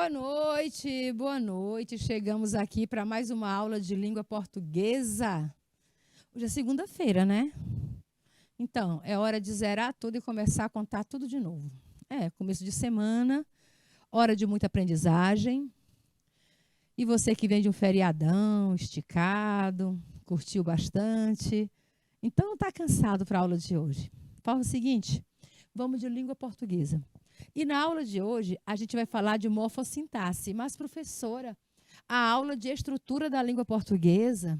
Boa noite, boa noite. Chegamos aqui para mais uma aula de língua portuguesa. Hoje é segunda-feira, né? Então, é hora de zerar tudo e começar a contar tudo de novo. É, começo de semana, hora de muita aprendizagem. E você que vem de um feriadão esticado, curtiu bastante, então está cansado para a aula de hoje. Fala o seguinte, vamos de língua portuguesa. E na aula de hoje, a gente vai falar de morfossintaxe. Mas, professora, a aula de estrutura da língua portuguesa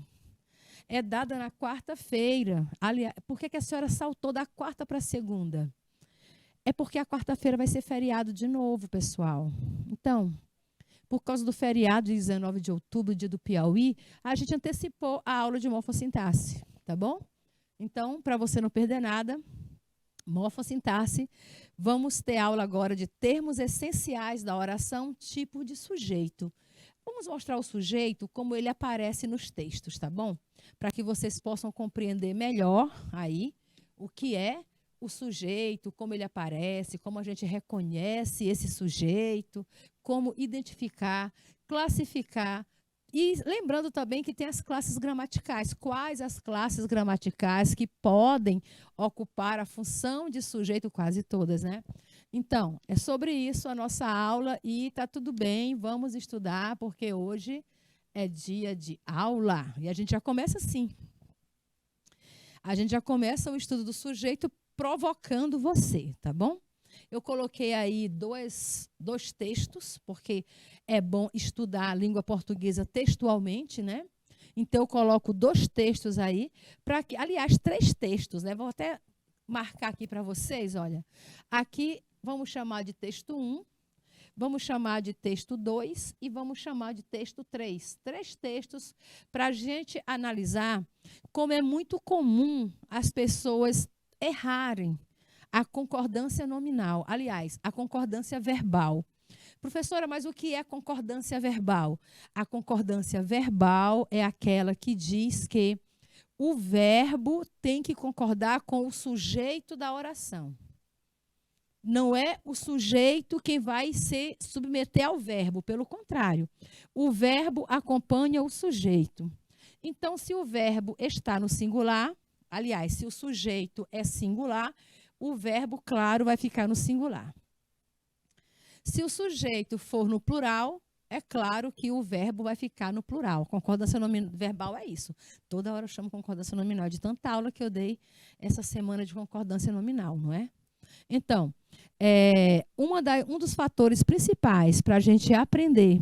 é dada na quarta-feira. Aliás, por que a senhora saltou da quarta para a segunda? É porque a quarta-feira vai ser feriado de novo, pessoal. Então, por causa do feriado de 19 de outubro, dia do Piauí, a gente antecipou a aula de morfossintaxe, tá bom? Então, para você não perder nada, morfossintaxe, vamos ter aula agora de termos essenciais da oração, tipo de sujeito. Vamos mostrar o sujeito como ele aparece nos textos, tá bom? Para que vocês possam compreender melhor aí o que é o sujeito, como ele aparece, como a gente reconhece esse sujeito, como identificar, classificar. E lembrando também que tem as classes gramaticais. Quais as classes gramaticais que podem ocupar a função de sujeito? Quase todas, né? Então, é sobre isso a nossa aula e tá tudo bem, vamos estudar, porque hoje é dia de aula. E a gente já começa assim. A gente já começa o estudo do sujeito provocando você, tá bom? Eu coloquei aí dois textos, porque é bom estudar a língua portuguesa textualmente, né? Então, eu coloco 2 textos aí, aliás, 3 textos, né? Vou até marcar aqui para vocês, olha. Aqui, vamos chamar de texto 1, vamos chamar de texto 2 e vamos chamar de texto 3. 3 textos para a gente analisar como é muito comum as pessoas errarem a concordância nominal, aliás, a concordância verbal. Professora, mas o que é concordância verbal? A concordância verbal é aquela que diz que o verbo tem que concordar com o sujeito da oração. Não é o sujeito quem vai se submeter ao verbo, pelo contrário. O verbo acompanha o sujeito. Então, se o verbo está no singular, aliás, se o sujeito é singular, o verbo, claro, vai ficar no singular. Se o sujeito for no plural, é claro que o verbo vai ficar no plural. Concordância verbal é isso. Toda hora eu chamo concordância nominal, de tanta aula que eu dei essa semana de concordância nominal, não é? Então, um dos fatores principais para a gente aprender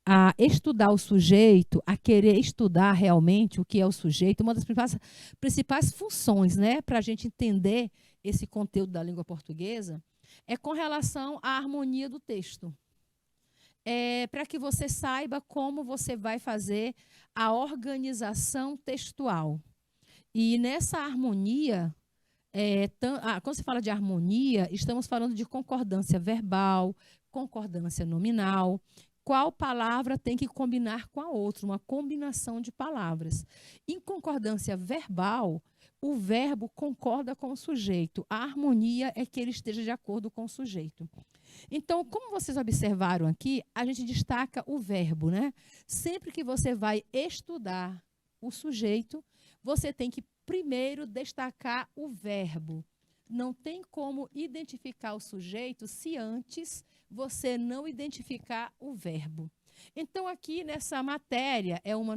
a estudar o sujeito, a querer estudar realmente o que é o sujeito, uma das principais funções, né, para a gente entender esse conteúdo da língua portuguesa, é com relação à harmonia do texto. Para que você saiba como você vai fazer a organização textual. E nessa harmonia, quando se fala de harmonia, estamos falando de concordância verbal, concordância nominal. Qual palavra tem que combinar com a outra? Uma combinação de palavras. Em concordância verbal, o verbo concorda com o sujeito. A harmonia é que ele esteja de acordo com o sujeito. Então, como vocês observaram aqui, a gente destaca o verbo, né? Sempre que você vai estudar o sujeito, você tem que primeiro destacar o verbo. Não tem como identificar o sujeito se antes você não identificar o verbo. Então, aqui nessa matéria, é uma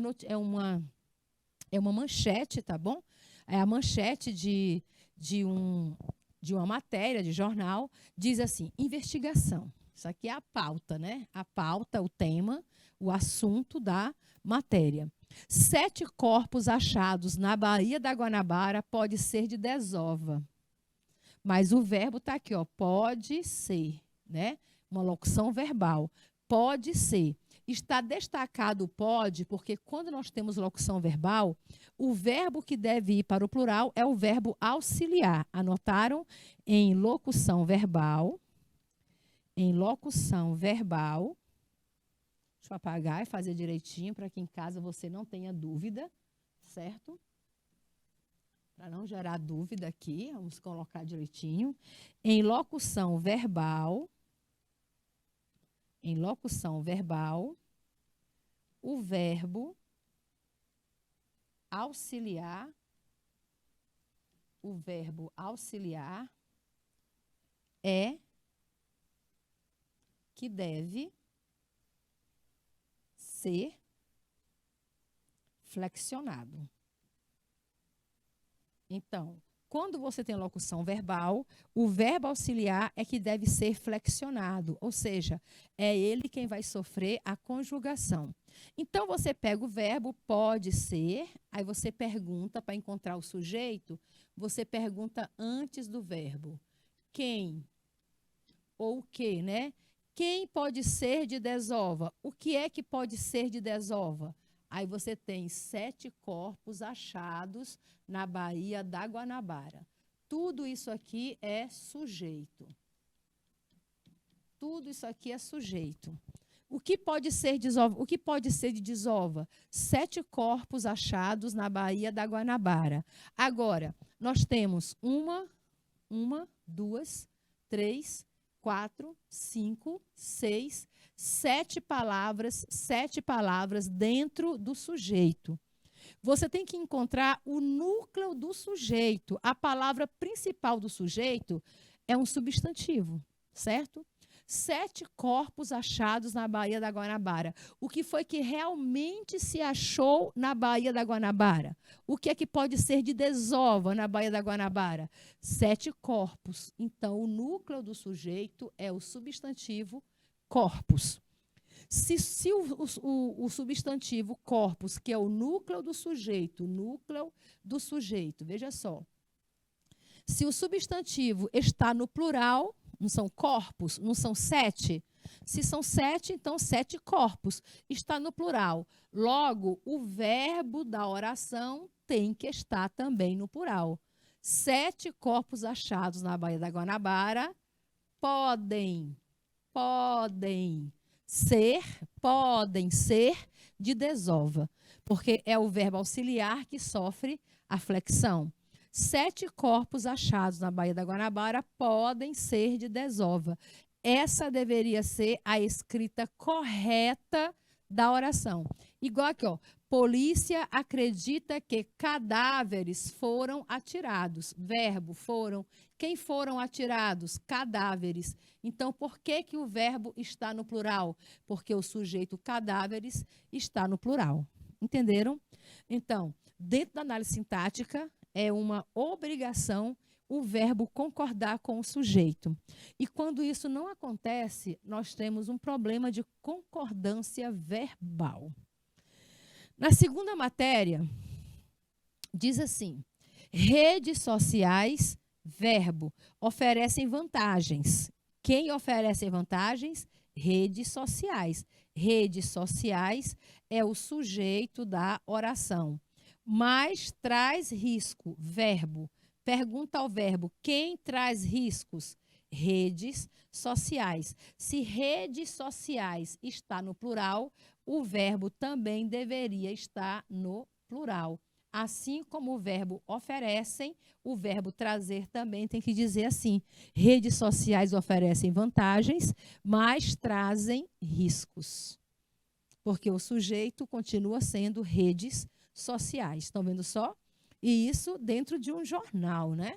manchete, tá bom? É a manchete de uma matéria de jornal, diz assim, investigação. Isso aqui é a pauta, né? A pauta, o tema, o assunto da matéria. 7 corpos achados na Baía da Guanabara pode ser de desova. Mas o verbo está aqui, ó, pode ser, né? Uma locução verbal. Pode ser. Está destacado o pode, porque quando nós temos locução verbal, o verbo que deve ir para o plural é o verbo auxiliar. Anotaram? Em locução verbal. Em locução verbal. Deixa eu apagar e fazer direitinho para que em casa você não tenha dúvida, certo? Para não gerar dúvida aqui, vamos colocar direitinho. Em locução verbal, Em locução verbal, o verbo auxiliar, é que deve ser flexionado. Então, quando você tem locução verbal, o verbo auxiliar é que deve ser flexionado, ou seja, é ele quem vai sofrer a conjugação. Então, você pega o verbo pode ser, aí você pergunta, para encontrar o sujeito, você pergunta antes do verbo. Quem ou o que, né? Quem pode ser de desova? O que é que pode ser de desova? Aí você tem 7 corpos achados na Baía da Guanabara. Tudo isso aqui é sujeito. Tudo isso aqui é sujeito. O que pode ser de desova? O que pode ser de desova? 7 corpos achados na Baía da Guanabara. Agora, nós temos uma, 2, 3, 4, 5, 6, 7 palavras dentro do sujeito. Você tem que encontrar o núcleo do sujeito. A palavra principal do sujeito é um substantivo, certo? 7 corpos achados na Baía da Guanabara. O que foi que realmente se achou na Baía da Guanabara? O que é que pode ser de desova na Baía da Guanabara? 7 corpos. Então, o núcleo do sujeito é o substantivo corpus. Se o substantivo corpus, que é o núcleo do sujeito, veja só. Se o substantivo está no plural, não são corpos, não são 7. Se são 7, então 7 corpos. Está no plural. Logo, o verbo da oração tem que estar também no plural. 7 corpos achados na Baía da Guanabara podem ser de desova, porque é o verbo auxiliar que sofre a flexão. 7 corpos achados na Baía da Guanabara podem ser de desova. Essa deveria ser a escrita correta da oração. Igual aqui, ó. Polícia acredita que cadáveres foram atirados. Verbo, foram. Quem foram atirados? Cadáveres. Então, por que o verbo está no plural? Porque o sujeito cadáveres está no plural. Entenderam? Então, dentro da análise sintática, é uma obrigação o verbo concordar com o sujeito. E quando isso não acontece, nós temos um problema de concordância verbal. Na segunda matéria, diz assim: redes sociais, verbo, oferecem vantagens. Quem oferece vantagens? Redes sociais. Redes sociais é o sujeito da oração. Mas traz risco, verbo. Pergunta ao verbo: quem traz riscos? Redes sociais. Se redes sociais está no plural, o verbo também deveria estar no plural. Assim como o verbo oferecem, o verbo trazer também tem que dizer assim: redes sociais oferecem vantagens, mas trazem riscos. Porque o sujeito continua sendo redes sociais. Estão vendo só? E isso dentro de um jornal, né?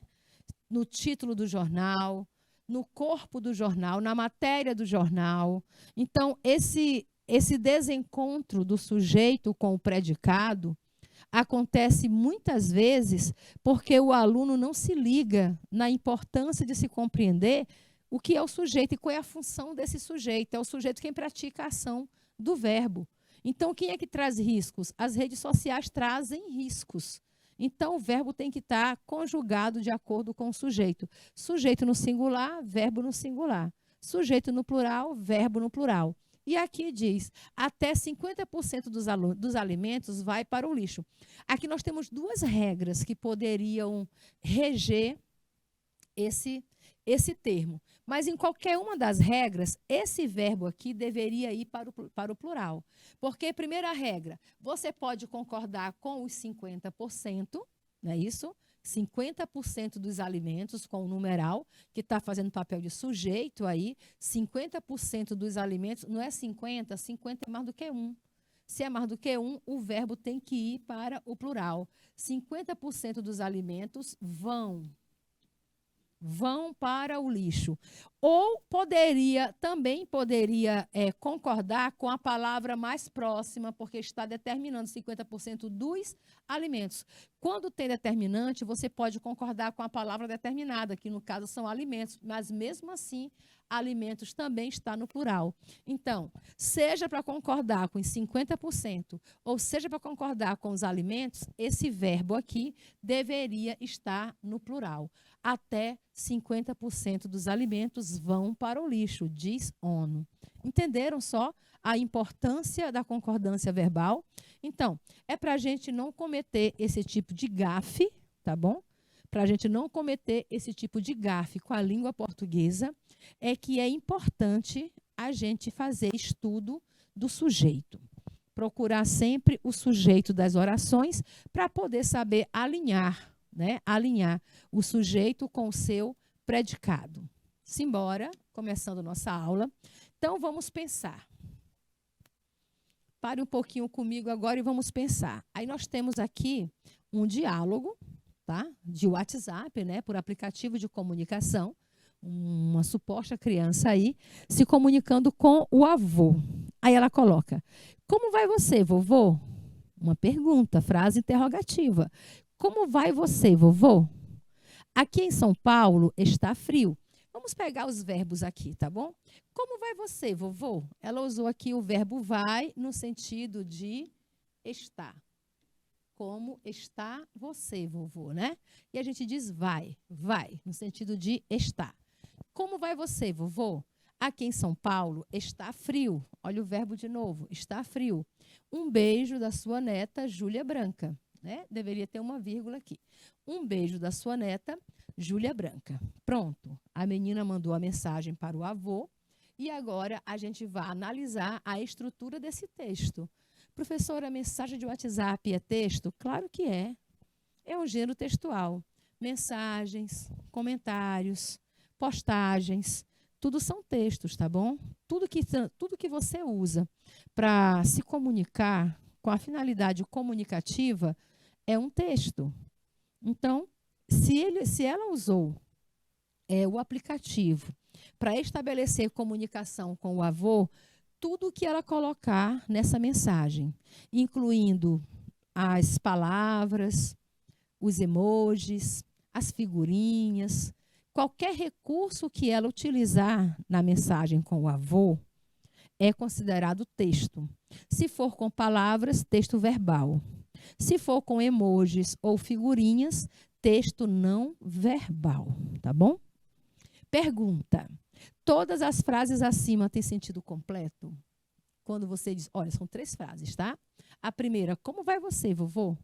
No título do jornal, no corpo do jornal, na matéria do jornal. Então, esse desencontro do sujeito com o predicado acontece muitas vezes porque o aluno não se liga na importância de se compreender o que é o sujeito e qual é a função desse sujeito. É o sujeito quem pratica a ação do verbo. Então, quem é que traz riscos? As redes sociais trazem riscos. Então, o verbo tem que estar conjugado de acordo com o sujeito. Sujeito no singular, verbo no singular. Sujeito no plural, verbo no plural. E aqui diz, até 50% dos alimentos vai para o lixo. Aqui nós temos 2 regras que poderiam reger esse termo. Mas em qualquer uma das regras, esse verbo aqui deveria ir para o plural. Porque, primeira regra, você pode concordar com os 50%, não é isso? 50% dos alimentos, com o numeral, que está fazendo papel de sujeito aí, 50% dos alimentos, não é 50, 50 é mais do que 1. Se é mais do que 1, o verbo tem que ir para o plural. 50% dos alimentos vão para o lixo. Ou também poderia concordar com a palavra mais próxima, porque está determinando 50% dos alimentos. Quando tem determinante, você pode concordar com a palavra determinada, que no caso são alimentos, mas mesmo assim, alimentos também está no plural. Então, seja para concordar com os 50%, ou seja para concordar com os alimentos, esse verbo aqui deveria estar no plural. Até 50% dos alimentos vão para o lixo, diz ONU. Entenderam só a importância da concordância verbal? Então, é para a gente não cometer esse tipo de gafe, tá bom? Para a gente não cometer esse tipo de gafe com a língua portuguesa, é que é importante a gente fazer estudo do sujeito. Procurar sempre o sujeito das orações para poder saber alinhar, né? Alinhar o sujeito com o seu predicado. Simbora, começando nossa aula. Então, vamos pensar. Pare um pouquinho comigo agora e vamos pensar. Aí nós temos aqui um diálogo, tá? De WhatsApp, né? Por aplicativo de comunicação. Uma suposta criança aí se comunicando com o avô. Aí ela coloca: como vai você, vovô? Uma pergunta, frase interrogativa. Como vai você, vovô? Aqui em São Paulo está frio. Vamos pegar os verbos aqui, tá bom? Como vai você, vovô? Ela usou aqui o verbo vai no sentido de estar. Como está você, vovô, né? E a gente diz vai, no sentido de estar. Como vai você, vovô? Aqui em São Paulo está frio. Olha o verbo de novo, está frio. Um beijo da sua neta, Júlia Branca. Né? Deveria ter uma vírgula aqui. Um beijo da sua neta, Júlia Branca. Pronto. A menina mandou a mensagem para o avô e agora a gente vai analisar a estrutura desse texto. Professora, a mensagem de WhatsApp é texto? Claro que é. É um gênero textual. Mensagens, comentários, postagens, tudo são textos, tá bom? Tudo que você usa para se comunicar com a finalidade comunicativa é um texto. Então, se ela usou o aplicativo para estabelecer comunicação com o avô, tudo que ela colocar nessa mensagem, incluindo as palavras, os emojis, as figurinhas, qualquer recurso que ela utilizar na mensagem com o avô, é considerado texto. Se for com palavras, texto verbal. Se for com emojis ou figurinhas, texto não verbal, tá bom? Pergunta: todas as frases acima têm sentido completo? Quando você diz, olha, são 3 frases, tá? A primeira, como vai você, vovô?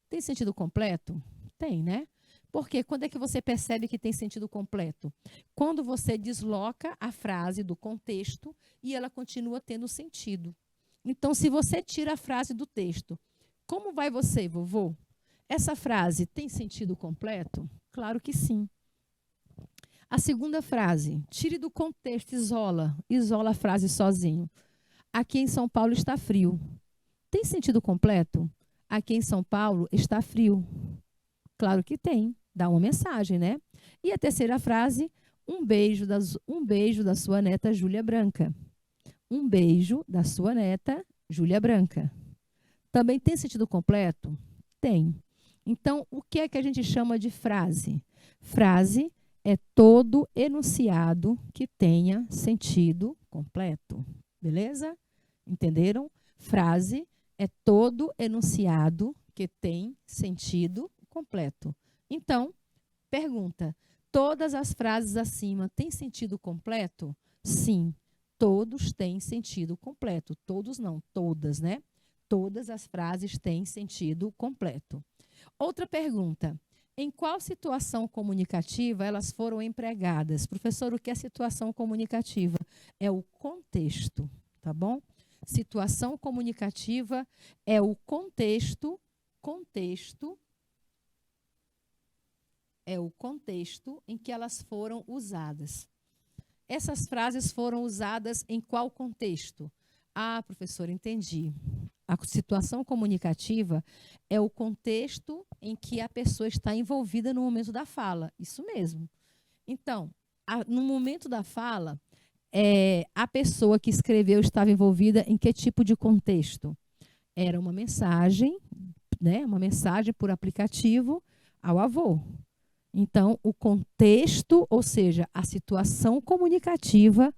Tem sentido completo? Tem, né? Porque quando é que você percebe que tem sentido completo? Quando você desloca a frase do contexto e ela continua tendo sentido. Então, se você tira a frase do texto, como vai você, vovô? Essa frase tem sentido completo? Claro que sim. A segunda frase, tire do contexto, isola a frase sozinho. Aqui em São Paulo está frio. Tem sentido completo? Aqui em São Paulo está frio. Claro que tem. Dá uma mensagem, né? E a terceira frase, um beijo da sua neta Júlia Branca. Um beijo da sua neta Júlia Branca. Também tem sentido completo? Tem. Então, o que é que a gente chama de frase? Frase é todo enunciado que tenha sentido completo. Beleza? Entenderam? Frase é todo enunciado que tem sentido completo. Então, pergunta: todas as frases acima têm sentido completo? Sim, todos têm sentido completo. Todos não, todas, né? Todas as frases têm sentido completo. Outra pergunta: em qual situação comunicativa elas foram empregadas? Professor, o que é situação comunicativa? É o contexto, tá bom? Situação comunicativa é o contexto é o contexto em que elas foram usadas. Essas frases foram usadas em qual contexto? Ah, professora, entendi. A situação comunicativa é o contexto em que a pessoa está envolvida no momento da fala. Isso mesmo. Então, no momento da fala, a pessoa que escreveu estava envolvida em que tipo de contexto? Era uma mensagem, né? Uma mensagem por aplicativo ao avô. Então, o contexto, ou seja, a situação comunicativa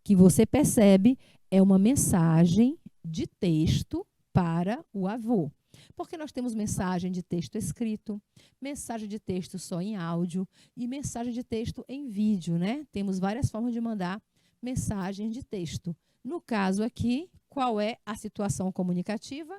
que você percebe é uma mensagem de texto para o avô. Porque nós temos mensagem de texto escrito, mensagem de texto só em áudio e mensagem de texto em vídeo, né? Temos várias formas de mandar mensagem de texto. No caso aqui, qual é a situação comunicativa?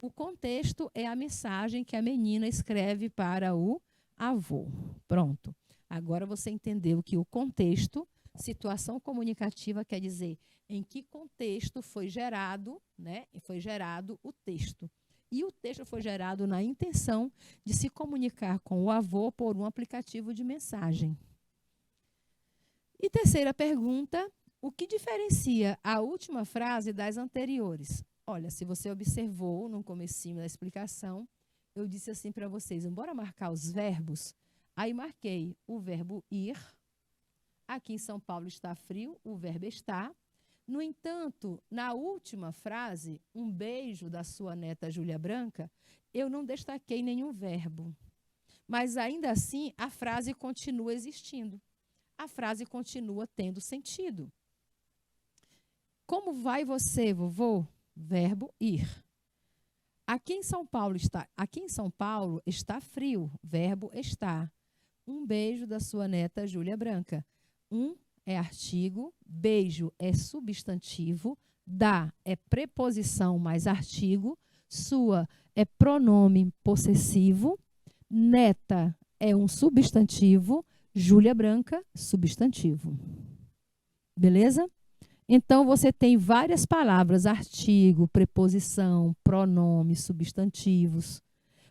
O contexto é a mensagem que a menina escreve para o avô. Pronto. Agora você entendeu que o contexto, situação comunicativa, quer dizer em que contexto foi gerado, né? Foi gerado o texto. E o texto foi gerado na intenção de se comunicar com o avô por um aplicativo de mensagem. E terceira pergunta, o que diferencia a última frase das anteriores? Olha, se você observou no comecinho da explicação, eu disse assim para vocês, bora marcar os verbos? Aí marquei o verbo ir. Aqui em São Paulo está frio, o verbo está. No entanto, na última frase, um beijo da sua neta Júlia Branca, eu não destaquei nenhum verbo. Mas ainda assim, a frase continua existindo. A frase continua tendo sentido. Como vai você, vovô? Verbo ir. Aqui em São Paulo está frio, verbo está. Um beijo da sua neta Júlia Branca. Um é artigo, beijo é substantivo, da é preposição mais artigo, sua é pronome possessivo, neta é um substantivo, Júlia Branca, substantivo. Beleza? Então, você tem várias palavras, artigo, preposição, pronome, substantivos,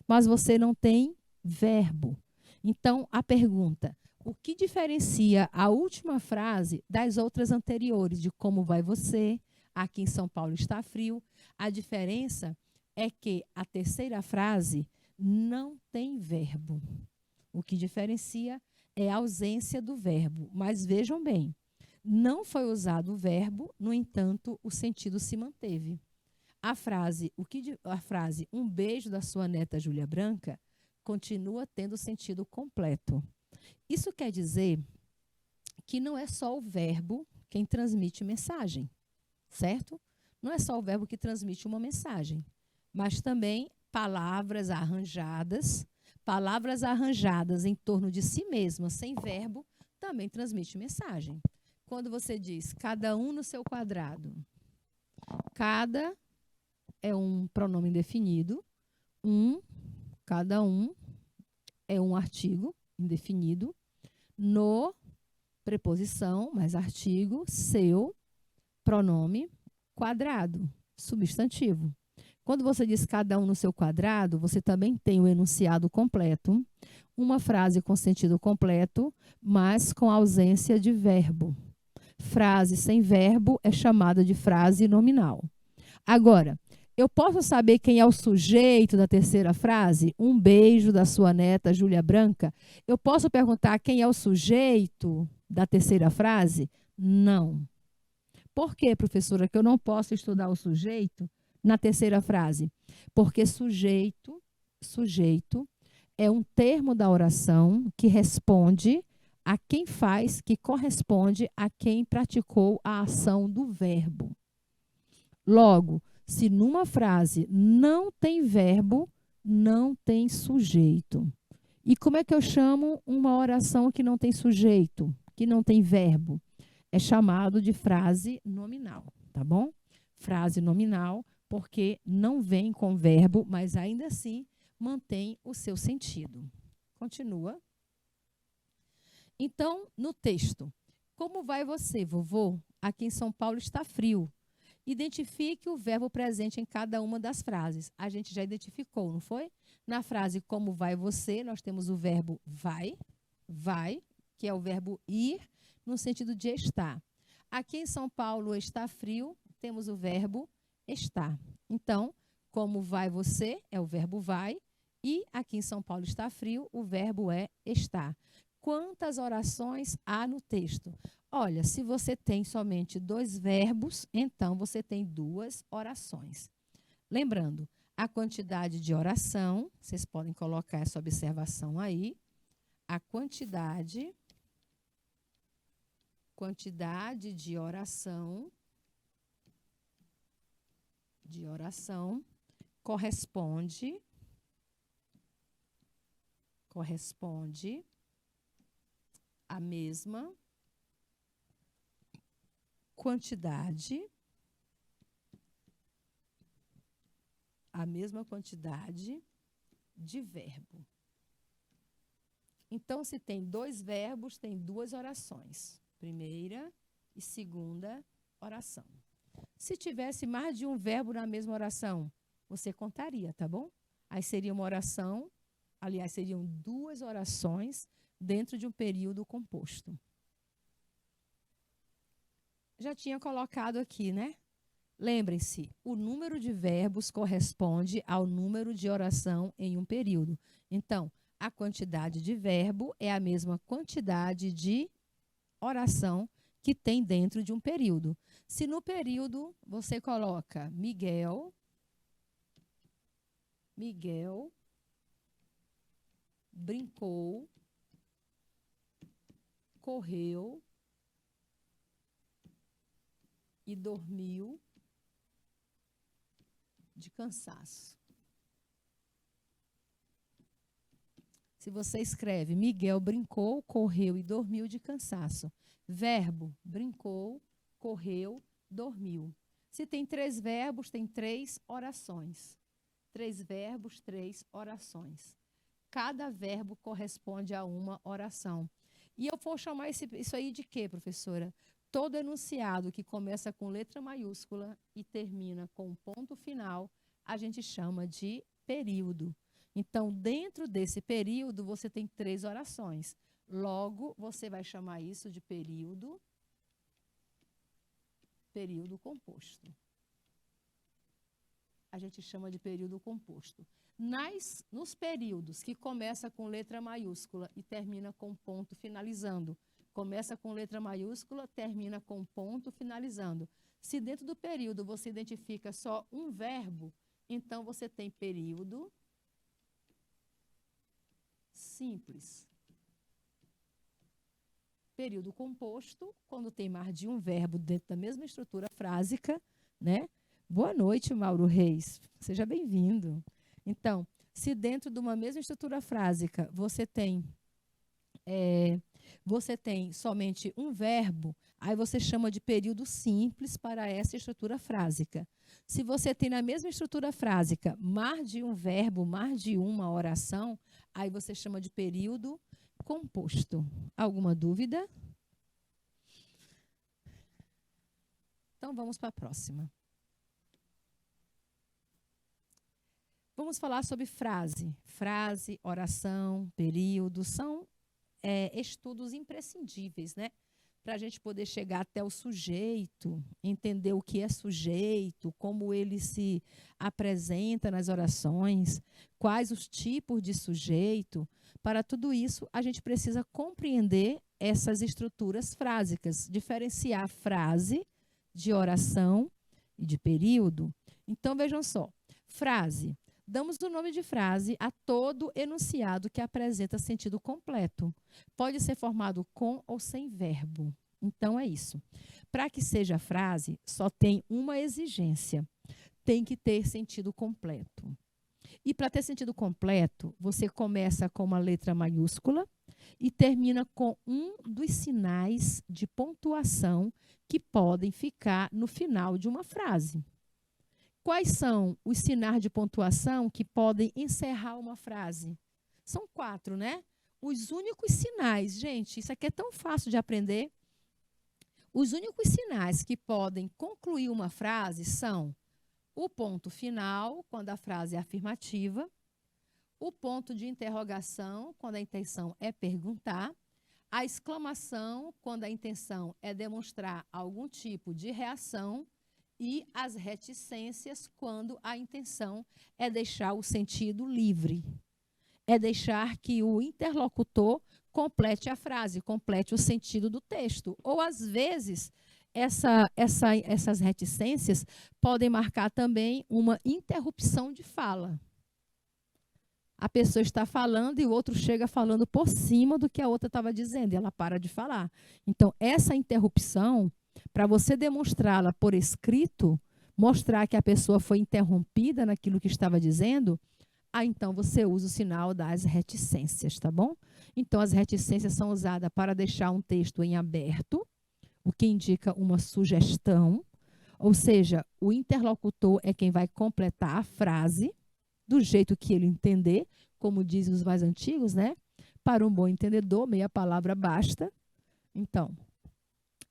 mas você não tem verbo. Então, a pergunta, o que diferencia a última frase das outras anteriores, de como vai você, aqui em São Paulo está frio? A diferença é que a terceira frase não tem verbo. O que diferencia é a ausência do verbo. Mas vejam bem, não foi usado o verbo, no entanto, o sentido se manteve. A frase um beijo da sua neta Júlia Branca continua tendo sentido completo. Isso quer dizer que não é só o verbo quem transmite mensagem, certo? Não é só o verbo que transmite uma mensagem, mas também palavras arranjadas em torno de si mesma, sem verbo, também transmite mensagem. Quando você diz cada um no seu quadrado, cada é um pronome indefinido, cada um é um artigo indefinido, no, preposição, mais artigo, seu, pronome, quadrado, substantivo. Quando você diz cada um no seu quadrado, você também tem o enunciado completo, uma frase com sentido completo, mas com ausência de verbo. Frase sem verbo é chamada de frase nominal. Agora, eu posso saber quem é o sujeito da terceira frase? Um beijo da sua neta Júlia Branca. Eu posso perguntar quem é o sujeito da terceira frase? Não. Por quê, professora, que eu não posso estudar o sujeito na terceira frase? Porque sujeito é um termo da oração que responde a quem faz, que corresponde a quem praticou a ação do verbo. Logo, se numa frase não tem verbo, não tem sujeito. E como é que eu chamo uma oração que não tem sujeito, que não tem verbo? É chamado de frase nominal, tá bom? Frase nominal, porque não vem com verbo, mas ainda assim mantém o seu sentido. Continua. Então, no texto, como vai você, vovô? Aqui em São Paulo está frio. Identifique o verbo presente em cada uma das frases. A gente já identificou, não foi? Na frase como vai você, nós temos o verbo vai. vai, que é o verbo ir, no sentido de estar. Aqui em São Paulo está frio, temos o verbo estar. Então, como vai você, é o verbo vai, e aqui em São Paulo está frio, o verbo é estar. Quantas orações há no texto? Olha, se você tem somente 2 verbos, então você tem 2 orações. Lembrando, a quantidade de oração, vocês podem colocar essa observação aí, a quantidade de oração corresponde à mesma quantidade de verbo. Então, se tem 2 verbos, tem 2 orações. Primeira e segunda oração. Se tivesse mais de um verbo na mesma oração, você contaria, tá bom? Aí seria uma oração, aliás, seriam 2 orações dentro de um período composto. Já tinha colocado aqui, né? Lembrem-se, o número de verbos corresponde ao número de oração em um período. Então, a quantidade de verbo é a mesma quantidade de oração que tem dentro de um período. Se no período você coloca Miguel brincou, correu e dormiu de cansaço. Se você escreve Miguel brincou, correu e dormiu de cansaço. Verbo, brincou, correu, dormiu. Se tem 3 verbos, tem 3 orações. 3 verbos, 3 orações. Cada verbo corresponde a uma oração. E eu vou chamar isso aí de quê, professora? Todo enunciado que começa com letra maiúscula e termina com um ponto final, a gente chama de período. Então, dentro desse período, você tem 3 orações. Logo, você vai chamar isso de período composto. A gente chama de período composto. Nos períodos que começa com letra maiúscula e termina com ponto finalizando, começa com letra maiúscula, termina com ponto finalizando. Se dentro do período você identifica só um verbo, então você tem período simples. Período composto, quando tem mais de um verbo dentro da mesma estrutura frásica, né? Boa noite, Mauro Reis. Seja bem-vindo. Então, se dentro de uma mesma estrutura frásica você tem somente um verbo, aí você chama de período simples para essa estrutura frásica. Se você tem na mesma estrutura frásica mais de um verbo, mais de uma oração, aí você chama de período composto. Alguma dúvida? Então, vamos para a próxima. Vamos falar sobre frase. Frase, oração, período, são estudos imprescindíveis, né? Para a gente poder chegar até o sujeito, entender o que é sujeito, como ele se apresenta nas orações, quais os tipos de sujeito. Para tudo isso, a gente precisa compreender essas estruturas frásicas, diferenciar frase de oração e de período. Então, vejam só, frase. Damos o nome de frase a todo enunciado que apresenta sentido completo. Pode ser formado com ou sem verbo. Então, é isso. Para que seja frase, só tem uma exigência. Tem que ter sentido completo. E para ter sentido completo, você começa com uma letra maiúscula e termina com um dos sinais de pontuação que podem ficar no final de uma frase. Quais são os sinais de pontuação que podem encerrar uma frase? São 4, né? Os únicos sinais, gente, isso aqui é tão fácil de aprender. Os únicos sinais que podem concluir uma frase são o ponto final, quando a frase é afirmativa, O ponto de interrogação, quando a intenção é perguntar. A exclamação, quando a intenção é demonstrar algum tipo de reação. E as reticências, quando a intenção é deixar o sentido livre. É deixar que o interlocutor complete a frase, complete o sentido do texto. Ou, às vezes, essas reticências podem marcar também uma interrupção de fala. A pessoa está falando e o outro chega falando por cima do que a outra estava dizendo, e ela para de falar. Então, essa interrupção, para você demonstrá-la por escrito, mostrar que a pessoa foi interrompida naquilo que estava dizendo, então você usa o sinal das reticências, tá bom? Então, as reticências são usadas para deixar um texto em aberto, o que indica uma sugestão, ou seja, o interlocutor é quem vai completar a frase do jeito que ele entender, como dizem os mais antigos, né? Para um bom entendedor, meia palavra basta. Então,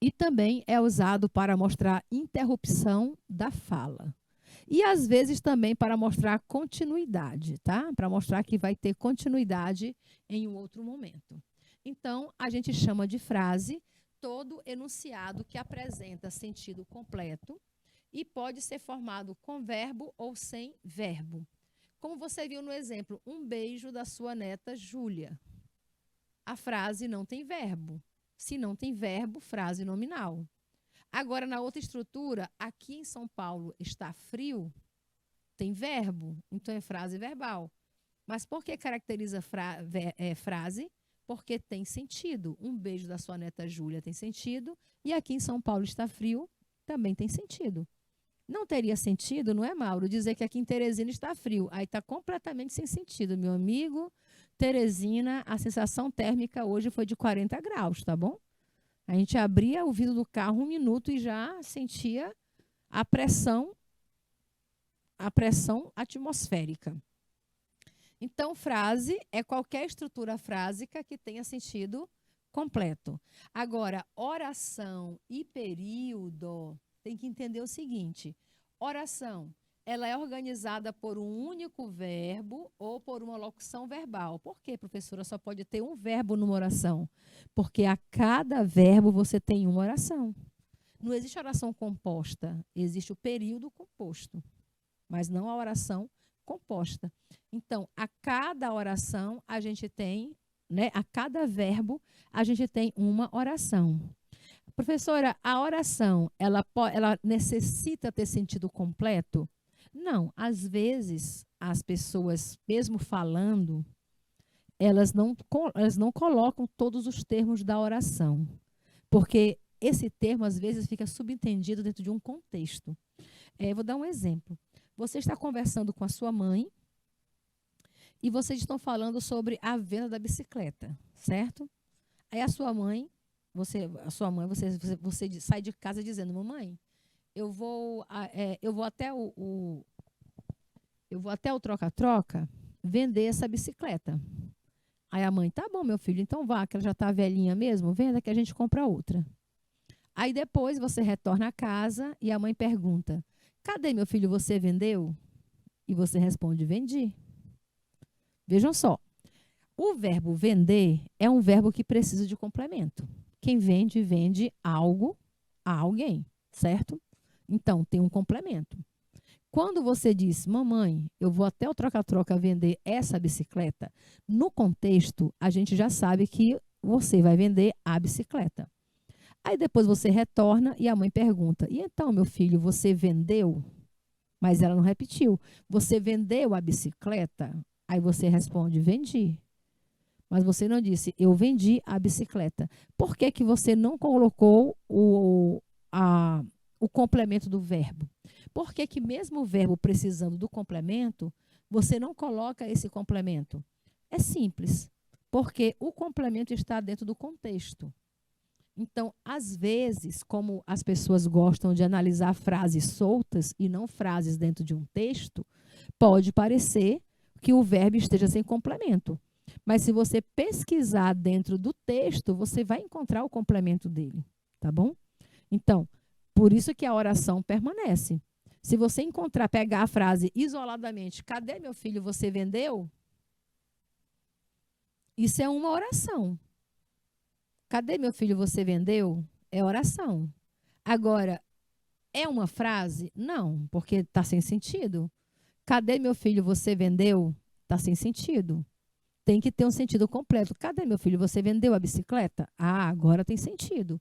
e também é usado para mostrar interrupção da fala. E, às vezes, também para mostrar continuidade, tá? Para mostrar que vai ter continuidade em um outro momento. Então, a gente chama de frase todo enunciado que apresenta sentido completo e pode ser formado com verbo ou sem verbo. Como você viu no exemplo, um beijo da sua neta Júlia. A frase não tem verbo. Se não tem verbo, frase nominal. Agora, na outra estrutura, aqui em São Paulo está frio, tem verbo, então é frase verbal. Mas por que caracteriza frase? Porque tem sentido. Um beijo da sua neta Júlia tem sentido, e aqui em São Paulo está frio, também tem sentido. Não teria sentido, não é, Mauro, dizer que aqui em Teresina está frio. Aí está completamente sem sentido, meu amigo. Teresina, a sensação térmica hoje foi de 40 graus, tá bom? A gente abria o vidro do carro 1 minuto e já sentia a pressão atmosférica. Então, frase é qualquer estrutura frásica que tenha sentido completo. Agora, oração e período, tem que entender o seguinte: oração, ela é organizada por um único verbo ou por uma locução verbal. Por quê, professora? Só pode ter um verbo numa oração. Porque a cada verbo você tem uma oração. Não existe oração composta, existe o período composto, mas não a oração composta. Então, a cada oração a gente tem, né, a cada verbo a gente tem uma oração. Professora, a oração, ela necessita ter sentido completo? Não. Às vezes, as pessoas, mesmo falando, elas não colocam todos os termos da oração. Porque esse termo, às vezes, fica subentendido dentro de um contexto. Vou dar um exemplo. Você está conversando com a sua mãe e vocês estão falando sobre a venda da bicicleta, certo? Aí a sua mãe, você sai de casa dizendo: mamãe, eu vou até o troca-troca vender essa bicicleta. Aí a mãe: tá bom, meu filho, então vá, que ela já está velhinha mesmo, venda que a gente compra outra. Aí depois você retorna a casa e a mãe pergunta: cadê, meu filho, você vendeu? E você responde: vendi. Vejam só, o verbo vender é um verbo que precisa de complemento. Quem vende, vende algo a alguém, certo? Então, tem um complemento. Quando você diz: mamãe, eu vou até o troca-troca vender essa bicicleta, no contexto, a gente já sabe que você vai vender a bicicleta. Aí depois você retorna e a mãe pergunta: e então, meu filho, você vendeu? Mas ela não repetiu. Você vendeu a bicicleta? Aí você responde: vendi. Mas você não disse: eu vendi a bicicleta. Por que que você não colocou o complemento do verbo? Por que que mesmo o verbo precisando do complemento, você não coloca esse complemento? É simples, porque o complemento está dentro do contexto. Então, às vezes, como as pessoas gostam de analisar frases soltas e não frases dentro de um texto, pode parecer que o verbo esteja sem complemento. Mas se você pesquisar dentro do texto, você vai encontrar o complemento dele, tá bom? Então, por isso que a oração permanece. Se você pegar a frase isoladamente: cadê, meu filho, você vendeu? Isso é uma oração. Cadê meu filho, você vendeu? É oração. Agora, é uma frase? Não, porque está sem sentido. Cadê meu filho, você vendeu? Está sem sentido. Tem que ter um sentido completo. Cadê meu filho, você vendeu a bicicleta? Ah, agora tem sentido.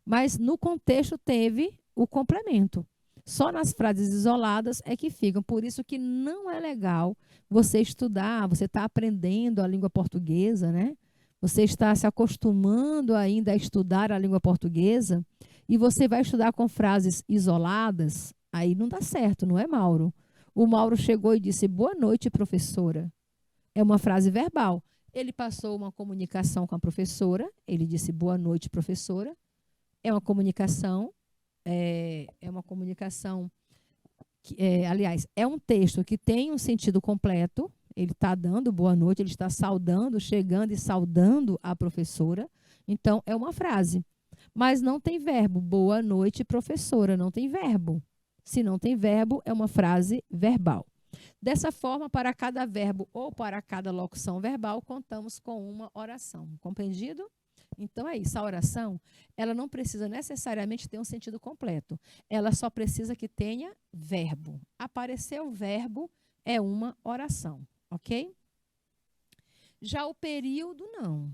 Mas no contexto teve o complemento. Só nas frases isoladas é que ficam. Por isso que não é legal você estudar, você está aprendendo a língua portuguesa, né? Você está se acostumando ainda a estudar a língua portuguesa e você vai estudar com frases isoladas, aí não dá certo, não é, Mauro? O Mauro chegou e disse: "Boa noite, professora". É uma frase verbal. Ele passou uma comunicação com a professora, ele disse: "Boa noite, professora". É uma comunicação, é uma comunicação, aliás, é um texto que tem um sentido completo. Ele está dando boa noite, ele está saudando, chegando e saudando a professora. Então, é uma frase. Mas não tem verbo. Boa noite, professora. Não tem verbo. Se não tem verbo, é uma frase verbal. Dessa forma, para cada verbo ou para cada locução verbal, contamos com uma oração. Compreendido? Então é isso, a oração, ela não precisa necessariamente ter um sentido completo. Ela só precisa que tenha verbo. Apareceu o verbo, é uma oração, ok? Já o período, não.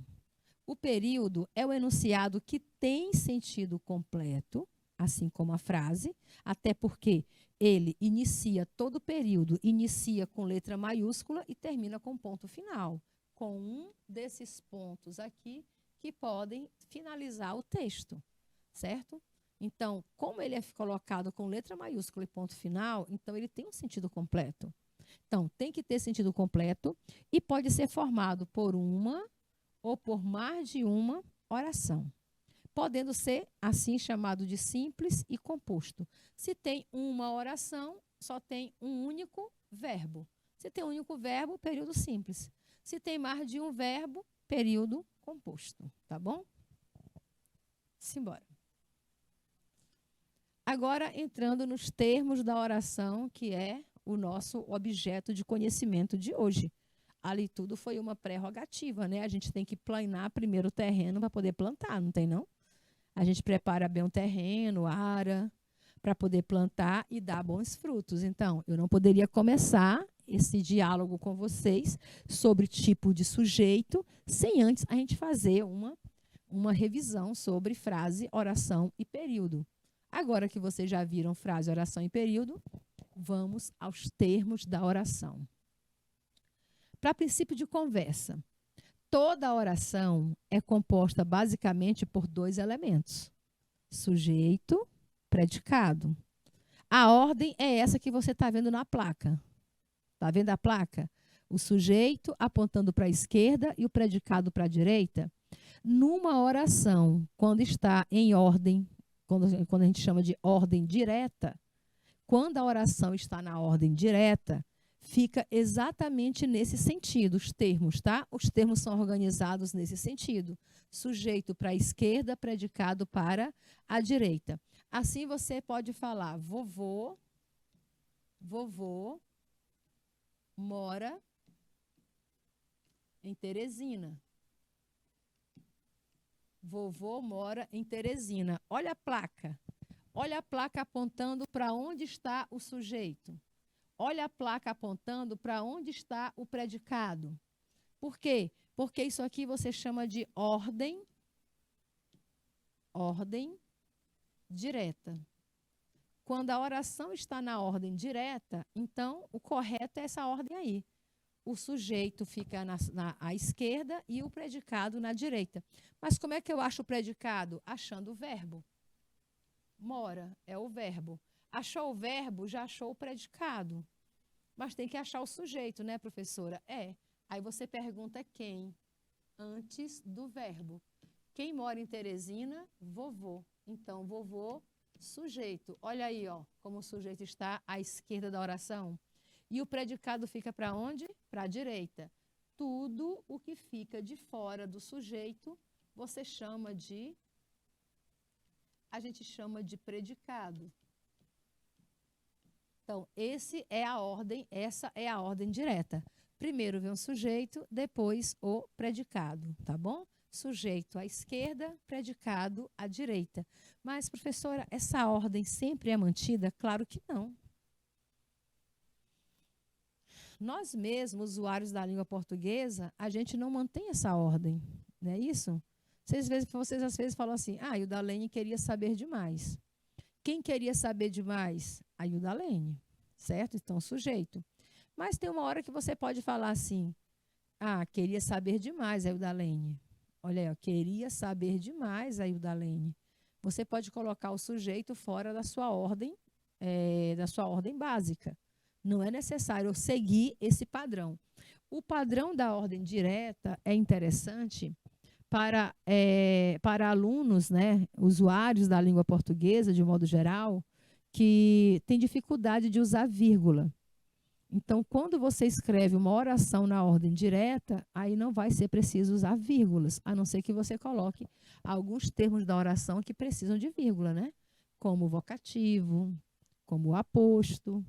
O período é o enunciado que tem sentido completo, assim como a frase, até porque ele inicia todo o período, inicia com letra maiúscula e termina com ponto final, com um desses pontos aqui que podem finalizar o texto, certo? Então, como ele é colocado com letra maiúscula e ponto final, então ele tem um sentido completo. Então, tem que ter sentido completo e pode ser formado por uma ou por mais de uma oração, podendo ser assim chamado de simples e composto. Se tem uma oração, só tem um único verbo. Se tem um único verbo, período simples. Se tem mais de um verbo, período composto, tá bom? Simbora. Agora, entrando nos termos da oração, que é o nosso objeto de conhecimento de hoje. Ali tudo foi uma prerrogativa, né? A gente tem que planear primeiro o terreno para poder plantar, não tem não? A gente prepara bem o terreno, ara, para poder plantar e dar bons frutos. Então, eu não poderia começar esse diálogo com vocês sobre tipo de sujeito sem antes a gente fazer uma revisão sobre frase, oração e período. Agora que vocês já viram frase, oração e período, vamos aos termos da oração. Para princípio de conversa, toda oração é composta basicamente por dois elementos: sujeito, predicado. A ordem é essa que você está vendo na placa. Está vendo a placa? O sujeito apontando para a esquerda e o predicado para a direita. Numa oração, quando está em ordem, quando a gente chama de ordem direta, quando a oração está na ordem direta, fica exatamente nesse sentido, os termos, tá? Os termos são organizados nesse sentido. Sujeito para a esquerda, predicado para a direita. Assim você pode falar: vovô mora em Teresina. Vovô mora em Teresina. Olha a placa. Olha a placa apontando para onde está o sujeito. Olha a placa apontando para onde está o predicado. Por quê? Porque isso aqui você chama de ordem direta. Quando a oração está na ordem direta, então o correto é essa ordem aí. O sujeito fica à esquerda e o predicado na direita. Mas como é que eu acho o predicado? Achando o verbo. Mora é o verbo. Achou o verbo, já achou o predicado. Mas tem que achar o sujeito, né, professora? É. Aí você pergunta quem? Antes do verbo. Quem mora em Teresina? Vovô. Então, vovô, sujeito. Olha aí, ó, como o sujeito está à esquerda da oração. E o predicado fica para onde? Para a direita. Tudo o que fica de fora do sujeito, você chama de... A gente chama de predicado. Então, essa é a ordem direta. Primeiro vem o sujeito, depois o predicado, tá bom? Sujeito à esquerda, predicado à direita. Mas, professora, essa ordem sempre é mantida? Claro que não. Nós mesmos, usuários da língua portuguesa, a gente não mantém essa ordem, não é isso? Vocês às vezes falam assim, a Ildalene queria saber demais. Quem queria saber demais? A Ildalene, certo? Então, sujeito. Mas tem uma hora que você pode falar assim, queria saber demais, a Ildalene. Olha aí, ó, queria saber demais, a Ildalene. Você pode colocar o sujeito fora da sua ordem básica. Não é necessário seguir esse padrão. O padrão da ordem direta é interessante para alunos, né, usuários da língua portuguesa, de modo geral, que têm dificuldade de usar vírgula. Então, quando você escreve uma oração na ordem direta, aí não vai ser preciso usar vírgulas, a não ser que você coloque alguns termos da oração que precisam de vírgula, né? Como o vocativo, como o aposto.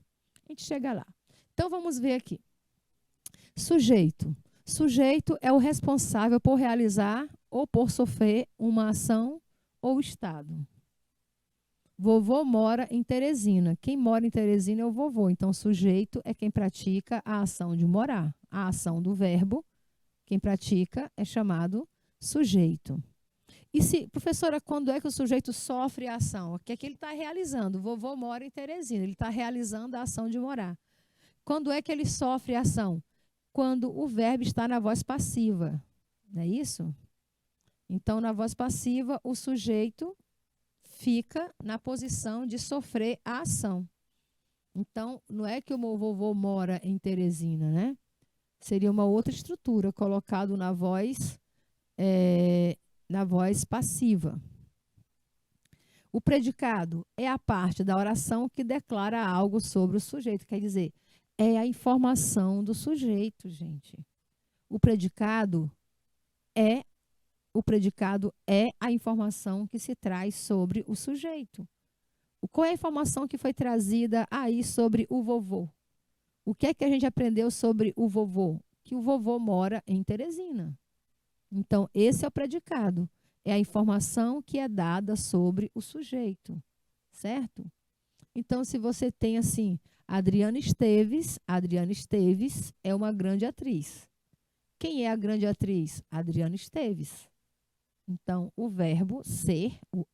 A gente chega lá. Então, vamos ver aqui. Sujeito. Sujeito é o responsável por realizar ou por sofrer uma ação ou estado. Vovô mora em Teresina. Quem mora em Teresina é o vovô. Então, sujeito é quem pratica a ação de morar. A ação do verbo, quem pratica, é chamado sujeito. E professora, quando é que o sujeito sofre a ação? O que é que ele está realizando? O vovô mora em Teresina, ele está realizando a ação de morar. Quando é que ele sofre a ação? Quando o verbo está na voz passiva. Não é isso? Então, na voz passiva, o sujeito fica na posição de sofrer a ação. Então, não é que o meu vovô mora em Teresina, né? Seria uma outra estrutura, colocado na voz passiva. O predicado é a parte da oração que declara algo sobre o sujeito. Quer dizer, é a informação do sujeito, gente. O predicado é a informação que se traz sobre o sujeito. Qual é a informação que foi trazida aí sobre o vovô? O que é que a gente aprendeu sobre o vovô? Que o vovô mora em Teresina. Então, esse é o predicado. É a informação que é dada sobre o sujeito, certo? Então, se você tem assim, Adriana Esteves é uma grande atriz. Quem é a grande atriz? Adriana Esteves. Então, o verbo ser, o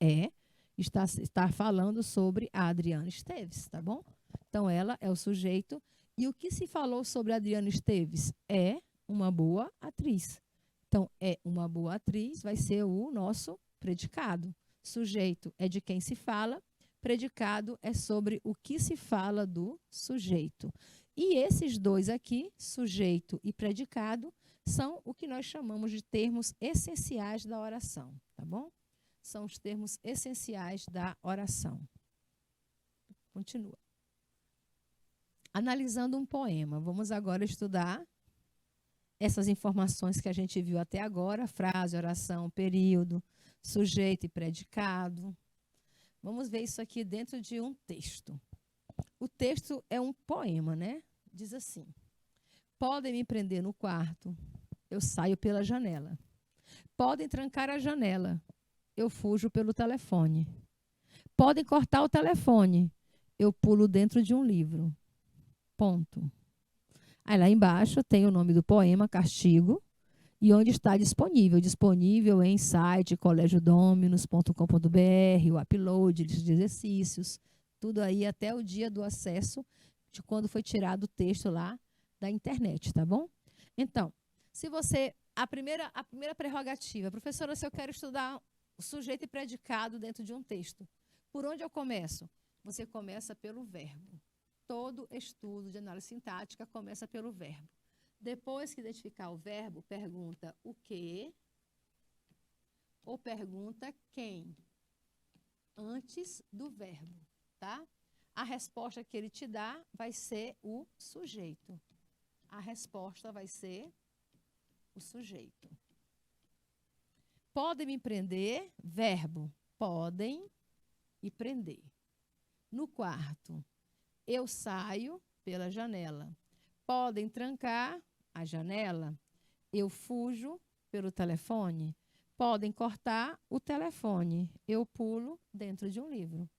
está falando sobre a Adriana Esteves, tá bom? Então, ela é o sujeito. E o que se falou sobre a Adriana Esteves? É uma boa atriz. Então, é uma boa atriz, vai ser o nosso predicado. Sujeito é de quem se fala, predicado é sobre o que se fala do sujeito. E esses dois aqui, sujeito e predicado, são o que nós chamamos de termos essenciais da oração, tá bom? São os termos essenciais da oração. Continua. Analisando um poema, vamos agora estudar essas informações que a gente viu até agora, frase, oração, período, sujeito e predicado. Vamos ver isso aqui dentro de um texto. O texto é um poema, né? Diz assim: podem me prender no quarto, eu saio pela janela. Podem trancar a janela, eu fujo pelo telefone. Podem cortar o telefone, eu pulo dentro de um livro. Ponto. Aí lá embaixo tem o nome do poema, Castigo, e onde está disponível. Disponível em site colégiodominos.com.br, o upload de exercícios, tudo aí até o dia do acesso, de quando foi tirado o texto lá da internet, tá bom? Então, se você... A primeira prerrogativa, professora, se eu quero estudar o sujeito e predicado dentro de um texto, por onde eu começo? Você começa pelo verbo. Todo estudo de análise sintática começa pelo verbo. Depois que identificar o verbo, pergunta o quê ou pergunta quem, antes do verbo, tá? A resposta que ele te dá vai ser o sujeito. A resposta vai ser o sujeito. Podem me prender, verbo, podem e prender. No quarto, eu saio pela janela. Podem trancar, a janela, eu fujo pelo telefone. Podem cortar o telefone, eu pulo dentro de um livro.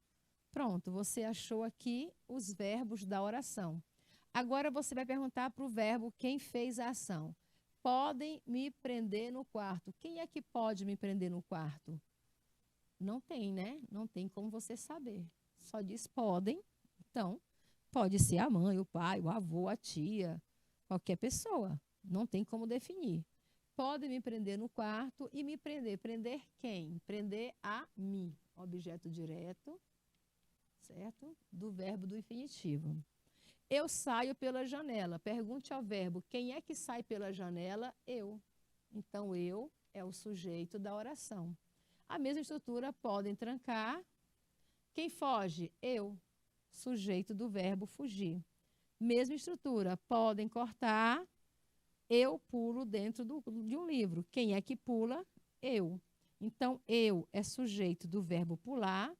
Pronto, você achou aqui os verbos da oração. Agora você vai perguntar para o verbo quem fez a ação. Podem me prender no quarto. Quem é que pode me prender no quarto? Não tem, né? Não tem como você saber. Só diz podem. Então, pode ser a mãe, o pai, o avô, a tia, qualquer pessoa. Não tem como definir. Podem me prender no quarto e me prender. Prender quem? Prender a mim. Objeto direto, certo? Do verbo do infinitivo. Eu saio pela janela. Pergunte ao verbo, quem é que sai pela janela? Eu. Então, eu é o sujeito da oração. A mesma estrutura, podem trancar. Quem foge? Eu, sujeito do verbo fugir. Mesma estrutura, podem cortar. Eu pulo dentro de um livro. Quem é que pula? Eu. Então, eu é sujeito do verbo pular.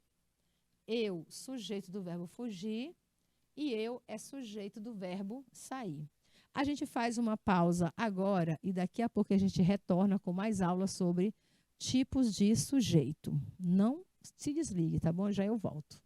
Eu, sujeito do verbo fugir. E eu é sujeito do verbo sair. A gente faz uma pausa agora e daqui a pouco a gente retorna com mais aulas sobre tipos de sujeito. Não se desligue, tá bom? Já eu volto.